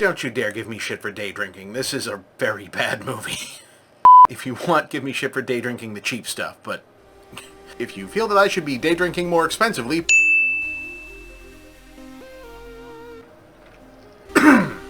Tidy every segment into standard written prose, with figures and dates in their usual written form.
Don't you dare give me shit for day drinking. This is a very bad movie. If you want, give me shit for day drinking the cheap stuff, but if you feel that I should be day drinking more expensively...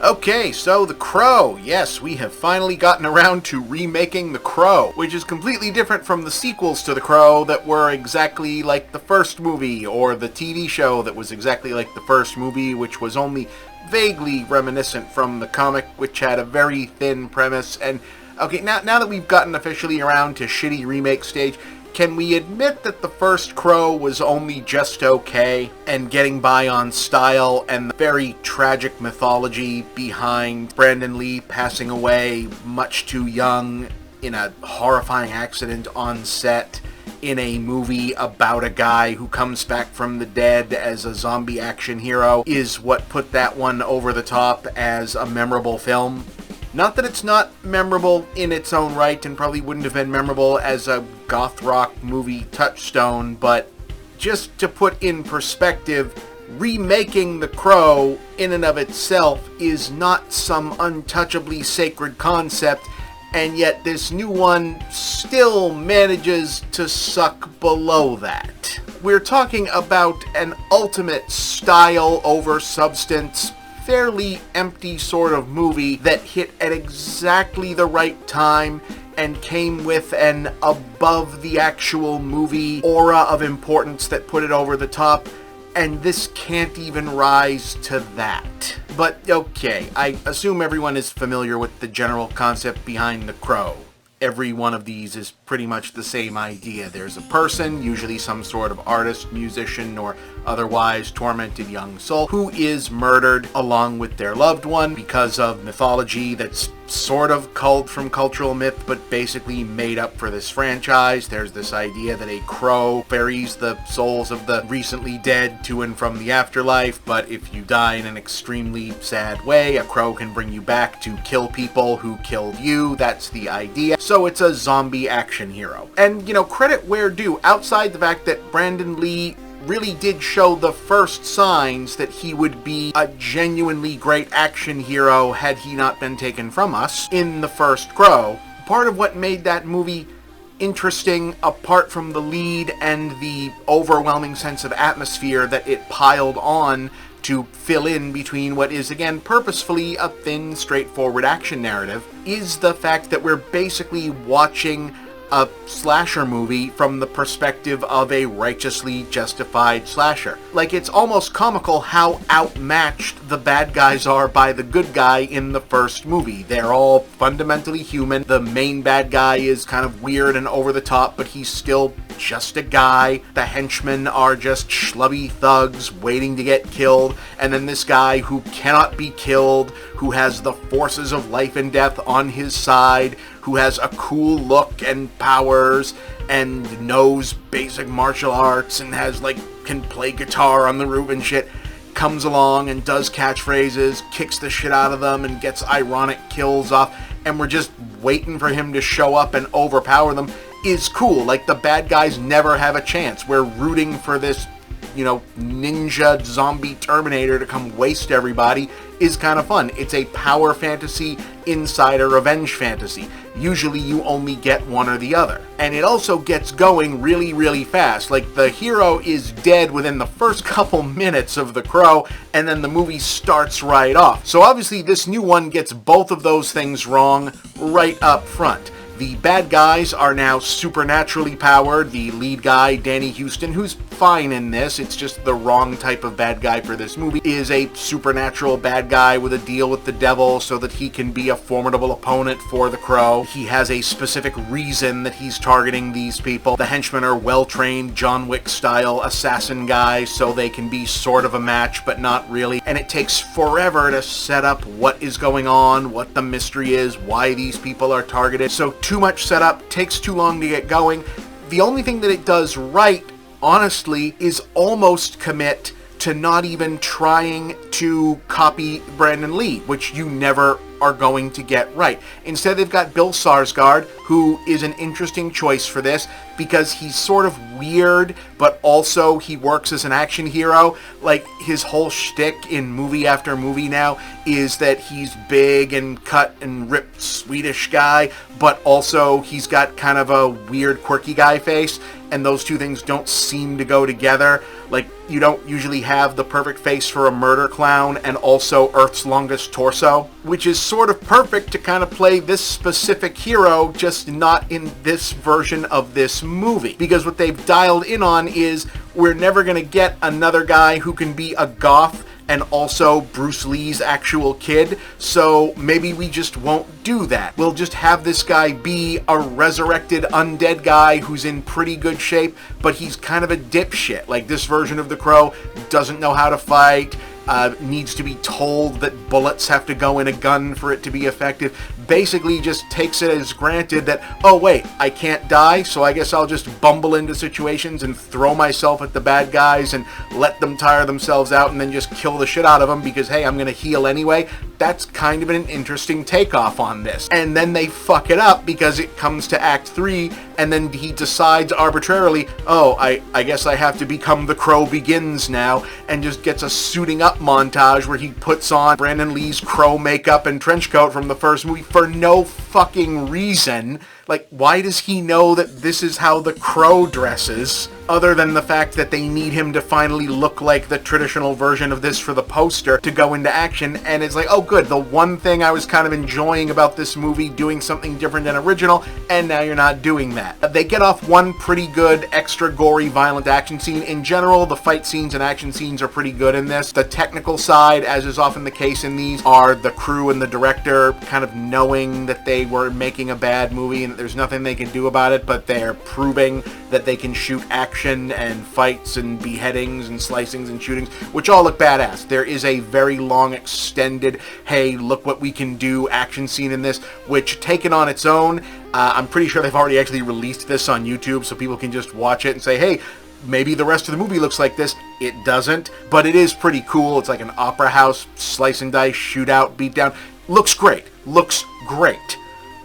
Okay, so The Crow. Yes, we have finally gotten around to remaking The Crow, which is completely different from the sequels to The Crow that were exactly like the first movie, or the TV show that was exactly like the first movie, which was only vaguely reminiscent from the comic, which had a very thin premise. And okay, now that we've gotten officially around to shitty remake stage, can we admit that the first Crow was only just okay, and getting by on style and the very tragic mythology behind Brandon Lee passing away much too young in a horrifying accident on set in a movie about a guy who comes back from the dead as a zombie action hero is what put that one over the top as a memorable film? Not that it's not memorable in its own right, and probably wouldn't have been memorable as a goth rock movie touchstone, but just to put in perspective, remaking The Crow in and of itself is not some untouchably sacred concept, and yet this new one still manages to suck below that. We're talking about an ultimate style over substance, fairly empty sort of movie that hit at exactly the right time and came with an above the actual movie aura of importance that put it over the top, and this can't even rise to that. But okay, I assume everyone is familiar with the general concept behind The Crow. Every one of these is pretty much the same idea. There's a person, usually some sort of artist, musician, or otherwise tormented young soul, who is murdered along with their loved one because of mythology that's sort of culled from cultural myth, but basically made up for this franchise. There's this idea that a crow ferries the souls of the recently dead to and from the afterlife, but if you die in an extremely sad way, a crow can bring you back to kill people who killed you. That's the idea. So it's a zombie action hero. And, credit where due, outside the fact that Brandon Lee really did show the first signs that he would be a genuinely great action hero had he not been taken from us in the first Crow. Part of what made that movie interesting, apart from the lead and the overwhelming sense of atmosphere that it piled on to fill in between what is, again, purposefully a thin, straightforward action narrative, is the fact that we're basically watching a slasher movie from the perspective of a righteously justified slasher. Like, it's almost comical how outmatched the bad guys are by the good guy in the first movie. They're all fundamentally human. The main bad guy is kind of weird and over the top, but he's still just a guy. The henchmen are just schlubby thugs waiting to get killed. And then this guy who cannot be killed, who has the forces of life and death on his side, who has a cool look and powers and knows basic martial arts and can play guitar on the roof and shit, comes along and does catchphrases, kicks the shit out of them, and gets ironic kills off, and we're just waiting for him to show up and overpower them, is cool. Like, the bad guys never have a chance. We're rooting for this, ninja zombie Terminator to come waste everybody is kind of fun. It's a power fantasy inside a revenge fantasy. Usually you only get one or the other. And it also gets going really, really fast. Like, the hero is dead within the first couple minutes of The Crow, and then the movie starts right off. So obviously this new one gets both of those things wrong right up front. The bad guys are now supernaturally powered. The lead guy, Danny Houston, who's fine in this, it's just the wrong type of bad guy for this movie, is a supernatural bad guy with a deal with the devil so that he can be a formidable opponent for the Crow. He has a specific reason that he's targeting these people. The henchmen are well-trained, John Wick-style assassin guys, so they can be sort of a match, but not really. And it takes forever to set up what is going on, what the mystery is, why these people are targeted. So too much setup, takes too long to get going. The only thing that it does right, honestly, is almost commit to not even trying to copy Brandon Lee, which you never are going to get right. Instead, they've got Bill Skarsgård, who is an interesting choice for this because he's sort of weird, but but also he works as an action hero. Like, his whole shtick in movie after movie now is that he's big and cut and ripped Swedish guy, but also he's got kind of a weird, quirky guy face, and those two things don't seem to go together. Like, you don't usually have the perfect face for a murder clown and also Earth's longest torso, which is sort of perfect to kind of play this specific hero, just not in this version of this movie. Because what they've dialed in on is we're never going to get another guy who can be a goth and also Bruce Lee's actual kid, so maybe we just won't do that. We'll just have this guy be a resurrected undead guy who's in pretty good shape, but he's kind of a dipshit. Like, this version of the Crow doesn't know how to fight, needs to be told that bullets have to go in a gun for it to be effective. Basically just takes it as granted that, oh wait, I can't die, so I guess I'll just bumble into situations and throw myself at the bad guys and let them tire themselves out and then just kill the shit out of them because, hey, I'm gonna heal anyway. That's kind of an interesting takeoff on this. And then they fuck it up because it comes to Act 3 and then he decides arbitrarily, oh, I guess I have to become the Crow Begins now, and just gets a suiting up montage where he puts on Brandon Lee's Crow makeup and trench coat from the first movie for no fucking reason. Like, why does he know that this is how the Crow dresses, other than the fact that they need him to finally look like the traditional version of this for the poster to go into action? And it's like, oh good, the one thing I was kind of enjoying about this movie, doing something different than original, and now you're not doing that. They get off one pretty good, extra gory, violent action scene. In general, the fight scenes and action scenes are pretty good in this. The technical side, as is often the case in these, are the crew and the director kind of knowing that they were making a bad movie and there's nothing they can do about it, but they're proving that they can shoot action and fights and beheadings and slicings and shootings, which all look badass. There is a very long, extended, hey, look what we can do action scene in this, which, taken on its own, I'm pretty sure they've already actually released this on YouTube, so people can just watch it and say, hey, maybe the rest of the movie looks like this. It doesn't, but it is pretty cool. It's like an opera house, slice and dice, shootout, beatdown. Looks great. Looks great.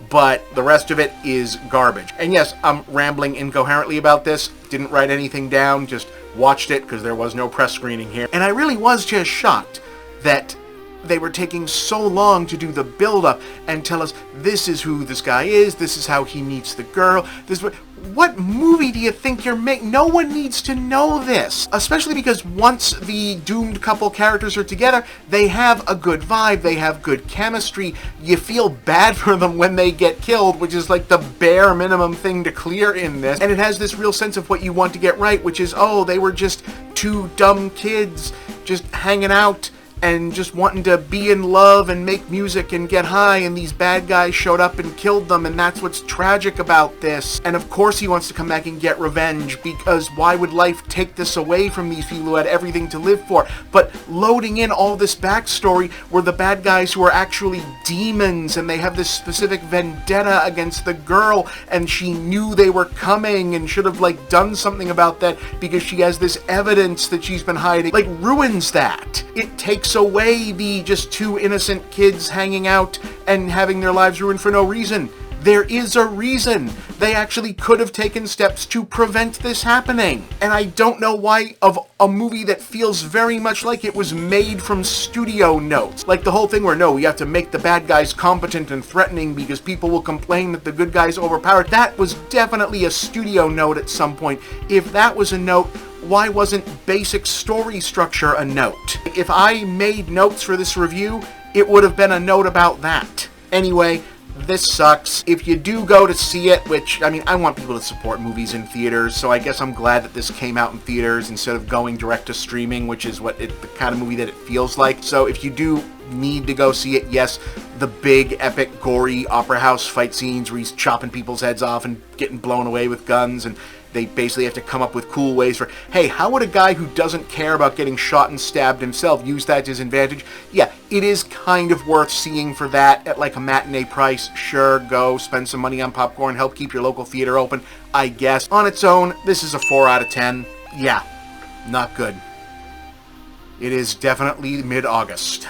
But the rest of it is garbage. And yes, I'm rambling incoherently about this. Didn't write anything down, just watched it because there was no press screening here. And I really was just shocked that they were taking so long to do the build-up and tell us this is who this guy is, this is how he meets the girl, this is what movie do you think you're making? No one needs to know this. Especially because once the doomed couple characters are together, they have a good vibe, they have good chemistry, you feel bad for them when they get killed, which is like the bare minimum thing to clear in this, and it has this real sense of what you want to get right, which is, oh, they were just two dumb kids just hanging out and just wanting to be in love and make music and get high, and these bad guys showed up and killed them, and that's what's tragic about this. And of course he wants to come back and get revenge, because why would life take this away from these people who had everything to live for? But loading in all this backstory where the bad guys who are actually demons, and they have this specific vendetta against the girl, and she knew they were coming and should have like done something about that because she has this evidence that she's been hiding, like, ruins that. It takes away the just two innocent kids hanging out and having their lives ruined for no reason. There is a reason. They actually could have taken steps to prevent this happening. And I don't know why, of a movie that feels very much like it was made from studio notes. Like the whole thing where, no, we have to make the bad guys competent and threatening because people will complain that the good guys overpowered. That was definitely a studio note at some point. If that was a note, why wasn't basic story structure a note? If I made notes for this review, it would have been a note about that. Anyway, this sucks. If you do go to see it, which, I mean, I want people to support movies in theaters, so I guess I'm glad that this came out in theaters instead of going direct to streaming, which is what the kind of movie that it feels like. So if you do need to go see it, yes, the big, epic, gory opera house fight scenes where he's chopping people's heads off and getting blown away with guns, and they basically have to come up with cool ways for, hey, how would a guy who doesn't care about getting shot and stabbed himself use that to his advantage? Yeah, it is kind of worth seeing for that at like a matinee price. Sure, go spend some money on popcorn, help keep your local theater open, I guess. On its own, this is a 4 out of 10. Yeah, not good. It is definitely mid-August.